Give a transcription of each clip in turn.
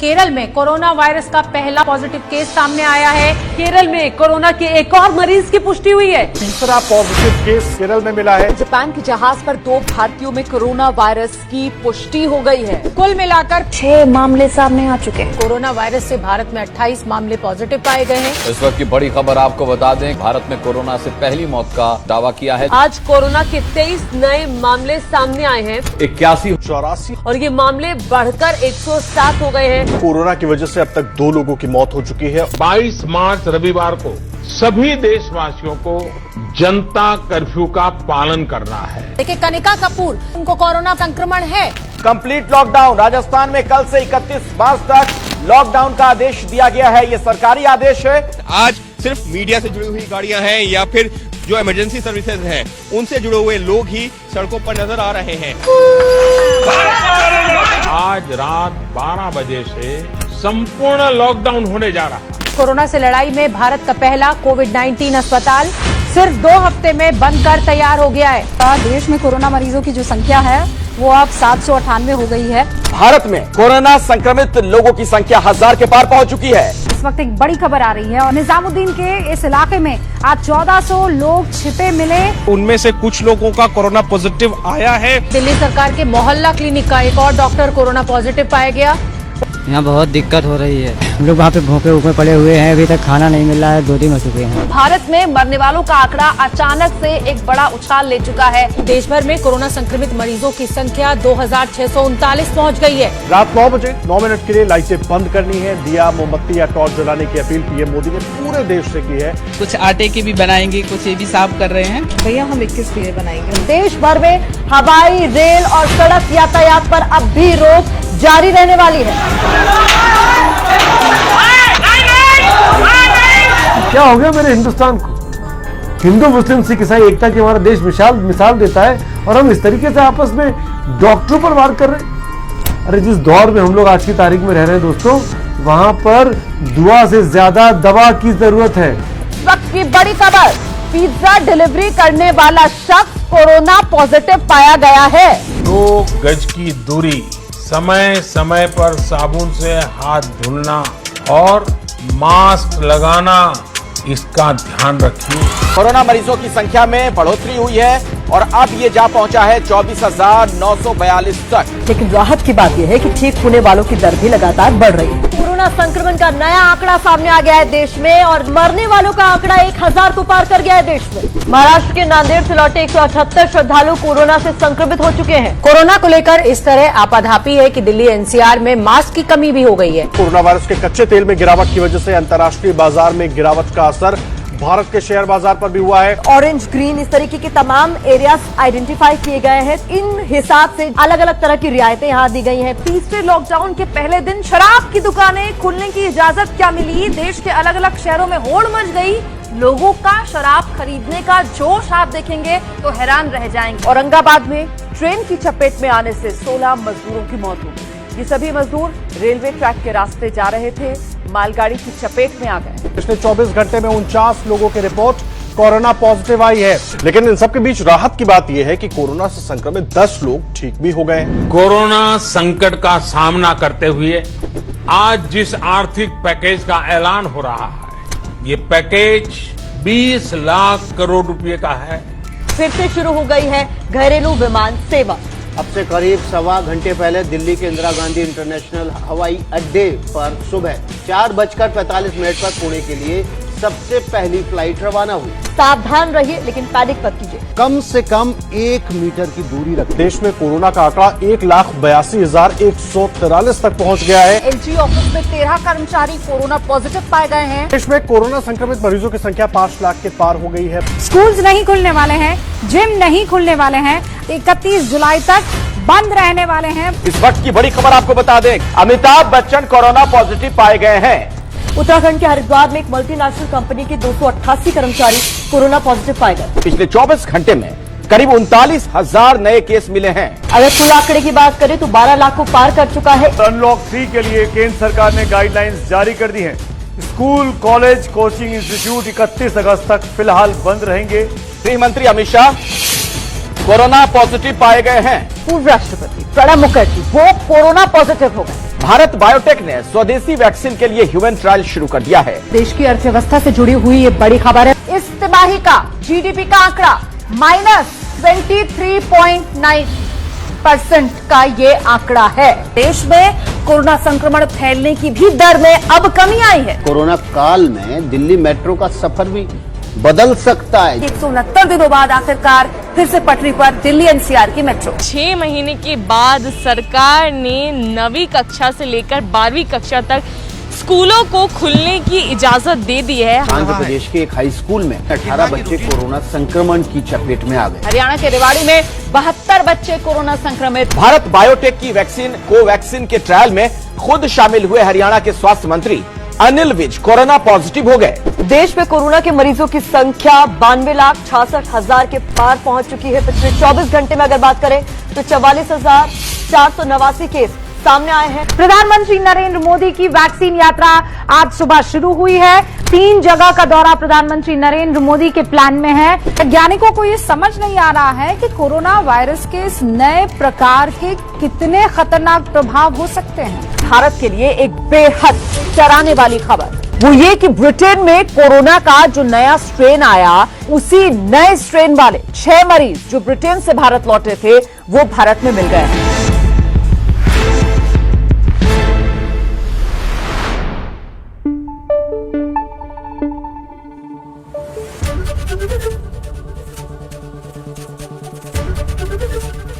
केरल में corona virus का पहला पॉजिटिव केस सामने आया है। केरल में कोरोना के एक और मरीज की पुष्टि हुई है। तीसरा पॉजिटिव केस केरल में मिला है। जापान के जहाज पर 2 भारतीयों में कोरोना वायरस की पुष्टि हो गई है। कुल मिलाकर 6 मामले सामने आ चुके हैं। कोरोना वायरस से भारत में 28 मामले पॉजिटिव पाए गए हैं। इस वक्त की बड़ी खबर आपको बता दें, भारत में कोरोना से पहली मौत का दावा किया है। आज कोरोना के 23 नए मामले सामने आए हैं। 81 84 और ये मामले बढ़कर 107 हो गए हैं। कोरोना की वजह से अब तक 2 लोगों की मौत हो चुकी है। 22 मार्च रविवार को सभी देशवासियों को जनता कर्फ्यू का पालन करना है। देखिए, कनिका कपूर, उनको कोरोना संक्रमण है। Complete lockdown. राजस्थान में कल से 31 मार्च तक लॉकडाउन का आदेश दिया गया है। ये सरकारी आदेश है। आज सिर्फ मीडिया से जुड़ी हुई गाड़ियां हैं या फिर जो इमरजेंसी सर्विसेज हैं उनसे जुड़े हुए लोग ही सड़कों पर नजर आ रहे हैं। आज रात 12 बजे से संपूर्ण लॉकडाउन होने जा रहा है। कोरोना से लड़ाई में भारत का पहला कोविड-19 अस्पताल सिर्फ 2 हफ्ते में बनकर तैयार हो गया है। देश में कोरोना मरीजों की जो संख्या है वो अब 798 हो गई है। भारत में कोरोना संक्रमित लोगों की संख्या 1000 के पार पहुंच चुकी है। इस वक्त एक बड़ी खबर आ रही है और निजामुद्दीन के इस इलाके में आज 1400 लोग छिपे मिले। उनमें से कुछ लोगों का कोरोना पॉजिटिव आया है। दिल्ली सरकार के मोहल्ला क्लिनिक का एक और डॉक्टर कोरोना पॉजिटिव पाया गया। यहाँ बहुत दिक्कत हो रही है। हम लोग वहाँ पे भूखे ऊपर पड़े हुए हैं, अभी तक खाना नहीं मिल रहा है, 2 दिन हो चुके हैं। भारत में मरने वालों का आंकड़ा अचानक से एक बड़ा उछाल ले चुका है। देश भर में कोरोना संक्रमित मरीजों की संख्या 2639 पहुंच गई है। रात 9 बजे 9 मिनट के लिए लाइटें बंद करनी है। दिया, मोमबत्ती या टॉर्च जलाने की अपील पीएम मोदी ने पूरे देश से की है। कुछ आटे की भी बनाएंगे, कुछ ये भी साफ कर रहे हैं। भैया हम 21 दिए बनाएंगे। देश भर में हवाई, रेल और सड़क यातायात पर अब भी रोक जारी रहने वाली है। क्या हो गया मेरे हिंदुस्तान को? हिंदू मुस्लिम सिख ईसाई एकता की हमारा देश मिसाल देता है और हम इस तरीके से आपस में डॉक्टरों पर वार कर रहे हैं। अरे जिस दौर में हम लोग आज की तारीख में रह रहे हैं दोस्तों, वहां पर दुआ से ज्यादा दवा की जरूरत है। वक्त की बड़ी खबर, पिज्जा डिलीवरी करने वाला शख्स कोरोना पॉजिटिव पाया गया है। 2 गज की दूरी, समय समय पर साबुन से हाथ धुलना और मास्क लगाना, इसका ध्यान रखिए। कोरोना मरीजों की संख्या में बढ़ोतरी हुई है और अब ये जा पहुंचा है 24,942 तक। लेकिन राहत की बात यह है कि ठीक होने वालों की दर भी लगातार बढ़ रही है। कोरोना संक्रमण का नया आंकड़ा सामने आ गया है देश में और मरने वालों का आंकड़ा 1000 को पार कर गया है देश में। महाराष्ट्र के नांदेड़ से लौटे 178 श्रद्धालु कोरोना से संक्रमित हो चुके हैं। कोरोना को लेकर इस तरह आपाधापी है कि दिल्ली एनसीआर में मास्क की कमी भी हो गई है। कोरोना वायरस के कच्चे तेल में गिरावट की वजह से अंतर्राष्ट्रीय बाजार में गिरावट का असर भारत के शेयर बाजार पर भी हुआ है। ऑरेंज, ग्रीन इस तरीके के तमाम एरियाज आइडेंटिफाई किए गए हैं। इन हिसाब से अलग अलग तरह की रियायतें यहाँ दी गई हैं। तीसरे लॉकडाउन के पहले दिन शराब की दुकानें खुलने की इजाजत क्या मिली? देश के अलग अलग शहरों में होड़ मच गई। लोगों का शराब खरीदने का जोश आप देखेंगे तो हैरान रह जाएंगे। औरंगाबाद में ट्रेन की चपेट में आने से 16 मजदूरों की मौत हो गई। ये सभी मजदूर रेलवे ट्रैक के रास्ते जा रहे थे, मालगाड़ी की चपेट में आ गए। पिछले 24 घंटे में 49 लोगों की रिपोर्ट कोरोना पॉजिटिव आई है। लेकिन इन सबके बीच राहत की बात यह है कि कोरोना से संक्रमित 10 लोग ठीक भी हो गए। कोरोना संकट का सामना करते हुए आज जिस आर्थिक पैकेज का ऐलान हो रहा है, ये पैकेज 20 लाख करोड़ रुपए का है। फिर से शुरू हो गई है घरेलू विमान सेवा। अब से करीब 1.25 घंटे पहले दिल्ली के इंदिरा गांधी इंटरनेशनल हवाई अड्डे पर सुबह 4:45 पर पुणे के लिए सबसे पहली फ्लाइट रवाना हुई। सावधान रहिए लेकिन पैनिक मत कीजिए। कम से कम 1 मीटर की दूरी रखें। देश में कोरोना का आंकड़ा 1,82,143 तक पहुंच गया है। एलजी ऑफिस में 13 कर्मचारी कोरोना पॉजिटिव पाए गए हैं। देश में कोरोना संक्रमित मरीजों की संख्या 5 लाख के पार हो गई है। स्कूल्स नहीं खुलने वाले हैं, जिम नहीं खुलने वाले हैं, 31 जुलाई तक बंद रहने वाले हैं। इस वक्त की बड़ी खबर आपको बता दें, अमिताभ बच्चन कोरोना पॉजिटिव पाए गए हैं। उत्तराखंड के हरिद्वार में एक मल्टीनेशनल कंपनी के 288 कर्मचारी कोरोना पॉजिटिव पाए गए। पिछले 24 घंटे में करीब 39,000 नए केस मिले हैं। अगर कुल आंकड़े की बात करें तो 12 लाख को पार कर चुका है। अनलॉक 3 के लिए केंद्र सरकार ने गाइडलाइंस जारी कर दी हैं। स्कूल, कॉलेज, कोचिंग इंस्टीट्यूट 31 अगस्त तक फिलहाल बंद रहेंगे। गृह मंत्री अमित शाह कोरोना पॉजिटिव पाए गए हैं। पूर्व राष्ट्रपति प्रणब मुखर्जी वो कोरोना पॉजिटिव हो गए। भारत बायोटेक ने स्वदेशी वैक्सीन के लिए ह्यूमन ट्रायल शुरू कर दिया है। देश की अर्थव्यवस्था से जुड़ी हुई ये बड़ी खबर है। इस तिमाही का जीडीपी का आंकड़ा -23.9% का ये आंकड़ा है। देश में कोरोना संक्रमण फैलने की भी दर में अब कमी आई है। कोरोना काल में दिल्ली मेट्रो का सफर भी बदल सकता है। 169 दिनों बाद आखिरकार फिर से पटरी पर दिल्ली एनसीआर की मेट्रो। 6 महीने के बाद सरकार ने 9वीं कक्षा से लेकर 12वीं कक्षा तक स्कूलों को खुलने की इजाजत दे दी है। आंध्र प्रदेश के एक हाई स्कूल में 18 बच्चे कोरोना संक्रमण की चपेट में आ गए। हरियाणा के रेवाड़ी में 72 बच्चे कोरोना संक्रमित। भारत बायोटेक की वैक्सीन कोवैक्सीन के ट्रायल में खुद शामिल हुए हरियाणा के स्वास्थ्य मंत्री अनिल विज कोरोना पॉजिटिव हो गए। देश में कोरोना के मरीजों की संख्या 92,66,000 के पार पहुंच चुकी है। पिछले 24 घंटे में अगर बात करें तो 44,489 केस सामने आए हैं। प्रधानमंत्री नरेंद्र मोदी की वैक्सीन यात्रा आज सुबह शुरू हुई है। 3 जगह का दौरा प्रधानमंत्री नरेंद्र मोदी के प्लान में है। वैज्ञानिकों को ये समझ नहीं आ रहा है कि कोरोना वायरस के इस नए प्रकार के कितने खतरनाक प्रभाव हो सकते हैं। भारत के लिए एक बेहद डराने वाली खबर वो ये कि ब्रिटेन में कोरोना का जो नया स्ट्रेन आया, उसी नए स्ट्रेन वाले 6 मरीज जो ब्रिटेन से भारत लौटे थे वो भारत में मिल गए हैं।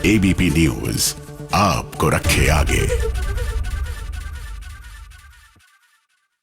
एबीपी न्यूज आपको रखे आगे।